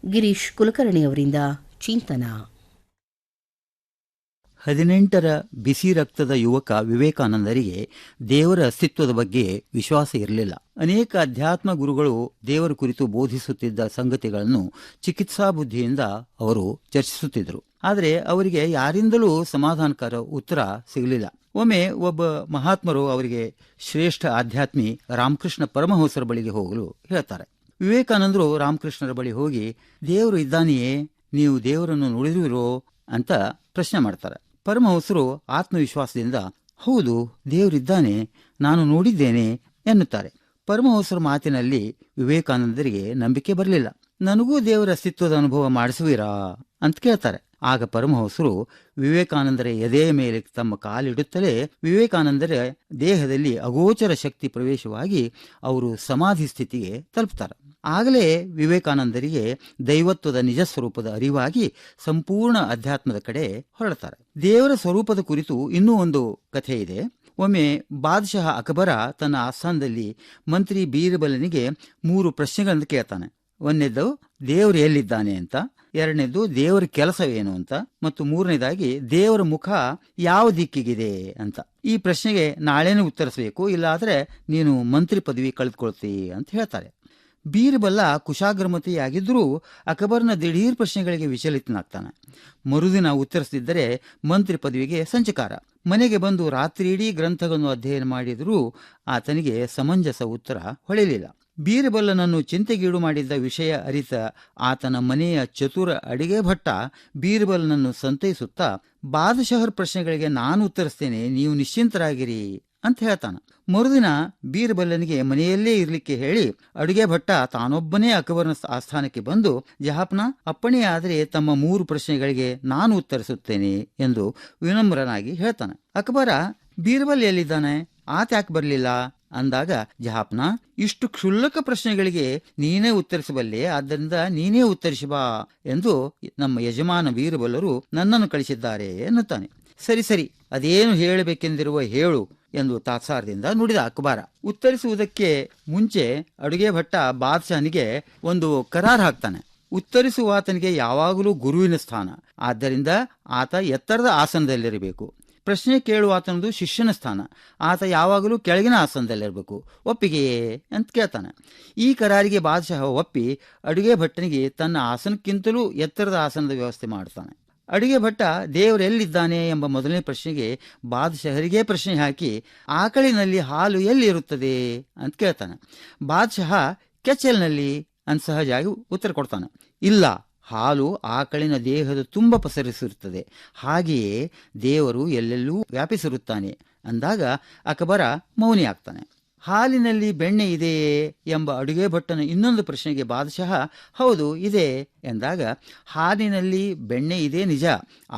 ಗಿರೀಶ್ ಕುಲಕರ್ಣಿಯವರಿಂದ ಚಿಂತನ. 18ರ ಬಿಸಿ ರಕ್ತದ ಯುವಕ ವಿವೇಕಾನಂದರಿಗೆ ದೇವರ ಅಸ್ತಿತ್ವದ ಬಗ್ಗೆ ವಿಶ್ವಾಸ ಇರಲಿಲ್ಲ. ಅನೇಕ ಅಧ್ಯಾತ್ಮ ಗುರುಗಳು ದೇವರ ಕುರಿತು ಬೋಧಿಸುತ್ತಿದ್ದ ಸಂಗತಿಗಳನ್ನು ಚಿಕಿತ್ಸಾ ಬುದ್ಧಿಯಿಂದ ಅವರು ಚರ್ಚಿಸುತ್ತಿದ್ದರು. ಆದರೆ ಅವರಿಗೆ ಯಾರಿಂದಲೂ ಸಮಾಧಾನಕರ ಉತ್ತರ ಸಿಗಲಿಲ್ಲ. ಒಮ್ಮೆ ಒಬ್ಬ ಮಹಾತ್ಮರು ಅವರಿಗೆ ಶ್ರೇಷ್ಠ ಆಧ್ಯಾತ್ಮಿ ರಾಮಕೃಷ್ಣ ಪರಮಹಂಸರ ಬಳಿಗೆ ಹೋಗಲು ಹೇಳ್ತಾರೆ. ವಿವೇಕಾನಂದರು ರಾಮಕೃಷ್ಣರ ಬಳಿ ಹೋಗಿ, ದೇವರು ಇದ್ದಾನೆಯೇ, ನೀವು ದೇವರನ್ನು ನೋಡಿರುವಿರೋ ಅಂತ ಪ್ರಶ್ನೆ ಮಾಡ್ತಾರೆ. ಪರಮಹಂಸರು ಆತ್ಮವಿಶ್ವಾಸದಿಂದ, ಹೌದು, ದೇವರಿದ್ದಾನೆ, ನಾನು ನೋಡಿದ್ದೇನೆ ಎನ್ನುತ್ತಾರೆ. ಪರಮಹಂಸರ ಮಾತಿನಲ್ಲಿ ವಿವೇಕಾನಂದರಿಗೆ ನಂಬಿಕೆ ಬರಲಿಲ್ಲ. ನನಗೂ ದೇವರ ಅಸ್ತಿತ್ವದ ಅನುಭವ ಮಾಡಿಸುವಿರಾ ಅಂತ ಕೇಳ್ತಾರೆ. ಆಗ ಪರಮಹಂಸರು ವಿವೇಕಾನಂದರ ಎದೆಯ ಮೇಲೆ ತಮ್ಮ ಕಾಲಿಡುತ್ತಲೇ ವಿವೇಕಾನಂದರ ದೇಹದಲ್ಲಿ ಅಗೋಚರ ಶಕ್ತಿ ಪ್ರವೇಶವಾಗಿ ಅವರು ಸಮಾಧಿ ಸ್ಥಿತಿಗೆ ತಲುಪ್ತಾರೆ. ಆಗಲೇ ವಿವೇಕಾನಂದರಿಗೆ ದೈವತ್ವದ ನಿಜ ಸ್ವರೂಪದ ಅರಿವಾಗಿ ಸಂಪೂರ್ಣ ಅಧ್ಯಾತ್ಮದ ಕಡೆ ಹೊರಡ್ತಾರೆ. ದೇವರ ಸ್ವರೂಪದ ಕುರಿತು ಇನ್ನೂ ಒಂದು ಕಥೆ ಇದೆ. ಒಮ್ಮೆ ಬಾದಶಾಹ ಅಕ್ಬರ ತನ್ನ ಆಸ್ಥಾನದಲ್ಲಿ ಮಂತ್ರಿ ಬೀರ್ಬಲನಿಗೆ 3 ಪ್ರಶ್ನೆಗಳನ್ನು ಕೇಳ್ತಾನೆ. ಒಂದನೇದು ದೇವರು ಎಲ್ಲಿದ್ದಾನೆ ಅಂತ, ಎರಡನೇದು ದೇವರ ಕೆಲಸವೇನು ಅಂತ, ಮತ್ತು ಮೂರನೇದಾಗಿ ದೇವರ ಮುಖ ಯಾವ ದಿಕ್ಕಿಗಿದೆ ಅಂತ. ಈ ಪ್ರಶ್ನೆಗೆ ನಾಳೆನೇ ಉತ್ತರಿಸಬೇಕು, ಇಲ್ಲಾದ್ರೆ ನೀನು ಮಂತ್ರಿ ಪದವಿ ಕಳೆದುಕೊಳ್ತಿ ಅಂತ ಹೇಳ್ತಾರೆ. ಬೀರ್ಬಲ್ಲ ಕುಶಾಗ್ರಮತಿಯಾಗಿದ್ದರೂ ಅಕ್ಬರ್ನ ದಿಢೀರ್ ಪ್ರಶ್ನೆಗಳಿಗೆ ವಿಚಲಿತನಾಗ್ತಾನೆ. ಮರುದಿನ ಉತ್ತರಿಸದಿದ್ದರೆ ಮಂತ್ರಿ ಪದವಿಗೆ ಸಂಚಕಾರ. ಮನೆಗೆ ಬಂದು ರಾತ್ರಿಯಿಡೀ ಗ್ರಂಥಗಳನ್ನು ಅಧ್ಯಯನ ಮಾಡಿದರೂ ಆತನಿಗೆ ಸಮಂಜಸ ಉತ್ತರ ಹೊಳೆಯಲಿಲ್ಲ. ಬೀರ್ಬಲ್ಲನನ್ನು ಚಿಂತೆಗೀಡು ಮಾಡಿದ್ದ ವಿಷಯ ಅರಿತ ಆತನ ಮನೆಯ ಚತುರ ಅಡಿಗೆ ಭಟ್ಟ ಬೀರ್ಬಲ್ನನ್ನು ಸಂತೈಸುತ್ತಾ, ಬಾದಶಾಹರ ಪ್ರಶ್ನೆಗಳಿಗೆ ನಾನು ಉತ್ತರಿಸ್ತೇನೆ, ನೀವು ನಿಶ್ಚಿಂತರಾಗಿರಿ ಅಂತ ಹೇಳ್ತಾನೆ. ಮರುದಿನ ಬೀರ್ಬಲ್ಲನಿಗೆ ಮನೆಯಲ್ಲೇ ಇರ್ಲಿಕ್ಕೆ ಹೇಳಿ ಅಡುಗೆ ಭಟ್ಟ ತಾನೊಬ್ಬನೇ ಅಕ್ಬರ್ನ ಆಸ್ಥಾನಕ್ಕೆ ಬಂದು, ಜಹಾಪ್ನ, ಅಪ್ಪಣೆಯಾದರೆ ತಮ್ಮ 3 ಪ್ರಶ್ನೆಗಳಿಗೆ ನಾನು ಉತ್ತರಿಸುತ್ತೇನೆ ಎಂದು ವಿನಮ್ರನಾಗಿ ಹೇಳ್ತಾನೆ. ಅಕ್ಬರ, ಬೀರ್ಬಲ್ ಎಲ್ಲಿದ್ದಾನೆ, ಆತ ಯಾಕೆ ಬರಲಿಲ್ಲ ಅಂದಾಗ, ಜಹಾಪ್ನ, ಇಷ್ಟು ಕ್ಷುಲ್ಲಕ ಪ್ರಶ್ನೆಗಳಿಗೆ ನೀನೇ ಉತ್ತರಿಸಬಲ್ಲೆ, ಆದ್ದರಿಂದ ನೀನೇ ಉತ್ತರಿಸಿ ಬಾ ಎಂದು ನಮ್ಮ ಯಜಮಾನ ಬೀರ್ಬಲ್ಲರು ನನ್ನನ್ನು ಕಳಿಸಿದ್ದಾರೆ ಎನ್ನುತ್ತಾನೆ. ಸರಿ ಸರಿ, ಅದೇನು ಹೇಳಬೇಕೆಂದಿರುವ ಹೇಳು ಎಂದು ತಾತ್ಸಾರದಿಂದ ನುಡಿದ ಅಕ್ಬರ. ಉತ್ತರಿಸುವುದಕ್ಕೆ ಮುಂಚೆ ಅಡುಗೆ ಭಟ್ಟ ಬಾದಶಾಹನಿಗೆ ಒಂದು ಕರಾರ್ ಹಾಕ್ತಾನೆ. ಉತ್ತರಿಸುವ ಆತನಿಗೆ ಯಾವಾಗಲೂ ಗುರುವಿನ ಸ್ಥಾನ, ಆದ್ದರಿಂದ ಆತ ಎತ್ತರದ ಆಸನದಲ್ಲಿರಬೇಕು. ಪ್ರಶ್ನೆ ಕೇಳುವ ಆತನದು ಶಿಷ್ಯನ ಸ್ಥಾನ, ಆತ ಯಾವಾಗಲೂ ಕೆಳಗಿನ ಆಸನದಲ್ಲಿರಬೇಕು. ಒಪ್ಪಿಗೆಯೇ ಅಂತ ಕೇಳ್ತಾನೆ. ಈ ಕರಾರಿಗೆ ಬಾದಶಾಹ ಒಪ್ಪಿ ಅಡುಗೆ ಭಟ್ಟನಿಗೆ ತನ್ನ ಆಸನಕ್ಕಿಂತಲೂ ಎತ್ತರದ ಆಸನದ ವ್ಯವಸ್ಥೆ ಮಾಡ್ತಾನೆ. ಅಡುಗೆ ಭಟ್ಟ ದೇವರೆಲ್ಲಿದ್ದಾನೆ ಎಂಬ ಮೊದಲನೇ ಪ್ರಶ್ನೆಗೆ ಬಾದಶಾಹರಿಗೆ ಪ್ರಶ್ನೆ ಹಾಕಿ, ಆಕಳಿನಲ್ಲಿ ಹಾಲು ಎಲ್ಲಿರುತ್ತದೆ ಅಂತ ಕೇಳ್ತಾನೆ. ಬಾದಶಾಹ ಕೆಚ್ಚಲಿನಲ್ಲಿ ಅಂತ ಸಹಜವಾಗಿ ಉತ್ತರ ಕೊಡ್ತಾನೆ. ಇಲ್ಲ, ಹಾಲು ಆಕಳಿನ ದೇಹದ ತುಂಬ ಪಸರಿಸಿರುತ್ತದೆ, ಹಾಗೆಯೇ ದೇವರು ಎಲ್ಲೆಲ್ಲೂ ವ್ಯಾಪಿಸಿರುತ್ತಾನೆ ಅಂದಾಗ ಅಕ್ಬರ ಮೌನಿ ಆಗ್ತಾನೆ. ಹಾಲಿನಲ್ಲಿ ಬೆಣ್ಣೆ ಇದೆಯೇ ಎಂಬ ಅಡುಗೆ ಭಟ್ಟನ ಇನ್ನೊಂದು ಪ್ರಶ್ನೆಗೆ ಬಾದಶಾಹ ಹೌದು ಇದೆ ಎಂದಾಗ, ಹಾಲಿನಲ್ಲಿ ಬೆಣ್ಣೆ ಇದೆ ನಿಜ,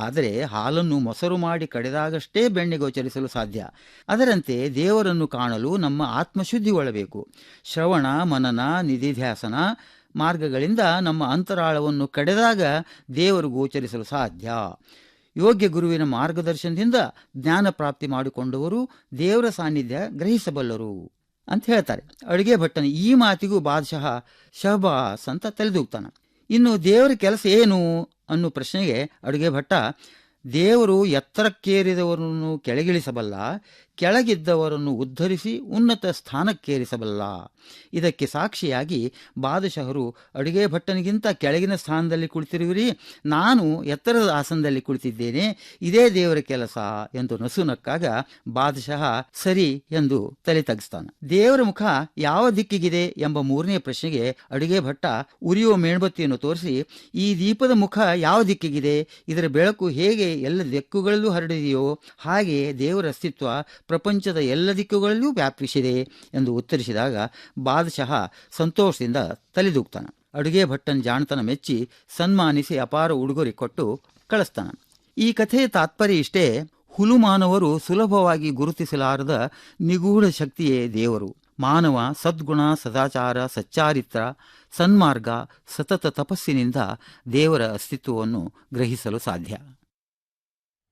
ಆದರೆ ಹಾಲನ್ನು ಮೊಸರು ಮಾಡಿ ಕಡೆದಾಗಷ್ಟೇ ಬೆಣ್ಣೆ ಗೋಚರಿಸಲು ಸಾಧ್ಯ. ಅದರಂತೆ ದೇವರನ್ನು ಕಾಣಲು ನಮ್ಮ ಆತ್ಮಶುದ್ಧಿಗೊಳ್ಳಬೇಕು. ಶ್ರವಣ, ಮನನ, ನಿಧಿಧ್ಯಾಸನ ಮಾರ್ಗಗಳಿಂದ ನಮ್ಮ ಅಂತರಾಳವನ್ನು ಕಡೆದಾಗ ದೇವರು ಗೋಚರಿಸಲು ಸಾಧ್ಯ. ಯೋಗ್ಯ ಗುರುವಿನ ಮಾರ್ಗದರ್ಶನದಿಂದ ಜ್ಞಾನ ಪ್ರಾಪ್ತಿ ಮಾಡಿಕೊಂಡವರು ದೇವರ ಸಾನ್ನಿಧ್ಯ ಗ್ರಹಿಸಬಲ್ಲರು ಅಂತ ಹೇಳ್ತಾರೆ. ಅಡುಗೆ ಭಟ್ಟನ ಈ ಮಾತಿಗೂ ಬಾದಶಾಹ ಶಹಬಾಸ್ ಅಂತ ತಲೆದೂಗ್ತಾನೆ. ಇನ್ನು ದೇವರ ಕೆಲಸ ಏನು ಅನ್ನೋ ಪ್ರಶ್ನೆಗೆ ಅಡುಗೆ ಭಟ್ಟ, ದೇವರು ಎತ್ತರಕ್ಕೇರಿದವರನ್ನು ಕೆಳಗಿಳಿಸಬಲ್ಲ, ಕೆಳಗಿದ್ದವರನ್ನು ಉದ್ಧರಿಸಿ ಉನ್ನತ ಸ್ಥಾನಕ್ಕೇರಿಸಬಲ್ಲ. ಇದಕ್ಕೆ ಸಾಕ್ಷಿಯಾಗಿ ಬಾದಶಾಹರು ಅಡುಗೆ ಭಟ್ಟನಿಗಿಂತ ಕೆಳಗಿನ ಸ್ಥಾನದಲ್ಲಿ ಕುಳಿತಿರುವಿರಿ, ನಾನು ಎತ್ತರದ ಆಸನದಲ್ಲಿ ಕುಳಿತಿದ್ದೇನೆ, ಇದೇ ದೇವರ ಕೆಲಸ ಎಂದು ನಸುನಕ್ಕಾಗ ಬಾದಶಾಹ ಸರಿ ಎಂದು ತಲೆ ತಗ್ಗಿಸ್ತಾನೆ. ದೇವರ ಮುಖ ಯಾವ ದಿಕ್ಕಿಗಿದೆ ಎಂಬ 3ನೇ ಪ್ರಶ್ನೆಗೆ ಅಡುಗೆ ಭಟ್ಟ ಉರಿಯುವ ಮೇಣಬತ್ತಿಯನ್ನು ತೋರಿಸಿ, ಈ ದೀಪದ ಮುಖ ಯಾವ ದಿಕ್ಕಿಗಿದೆ, ಇದರ ಬೆಳಕು ಹೇಗೆ ಎಲ್ಲ ದಿಕ್ಕುಗಳಲ್ಲೂ ಹರಡಿದೆಯೋ ಹಾಗೆಯೇ ದೇವರ ಅಸ್ತಿತ್ವ ಪ್ರಪಂಚದ ಎಲ್ಲ ದಿಕ್ಕುಗಳಲ್ಲೂ ವ್ಯಾಪಿಸಿದೆ ಎಂದು ಉತ್ತರಿಸಿದಾಗ ಬಾದಶಾಹ ಸಂತೋಷದಿಂದ ತಲೆದೂಗ್ತಾನೆ. ಅಡುಗೆ ಭಟ್ಟನ ಜಾಣತನ ಮೆಚ್ಚಿ ಸನ್ಮಾನಿಸಿ ಅಪಾರ ಉಡುಗೊರೆ ಕೊಟ್ಟು ಕಳಿಸ್ತಾನೆ. ಈ ಕಥೆಯ ತಾತ್ಪರ್ಯ ಇಷ್ಟೇ: ಹುಲುಮಾನವರು ಸುಲಭವಾಗಿ ಗುರುತಿಸಲಾರದ ನಿಗೂಢ ಶಕ್ತಿಯೇ ದೇವರು. ಮಾನವ ಸದ್ಗುಣ, ಸದಾಚಾರ, ಸಚ್ಚಾರಿತ್ರ, ಸನ್ಮಾರ್ಗ, ಸತತ ತಪಸ್ಸಿನಿಂದ ದೇವರ ಅಸ್ತಿತ್ವವನ್ನು ಗ್ರಹಿಸಲು ಸಾಧ್ಯ.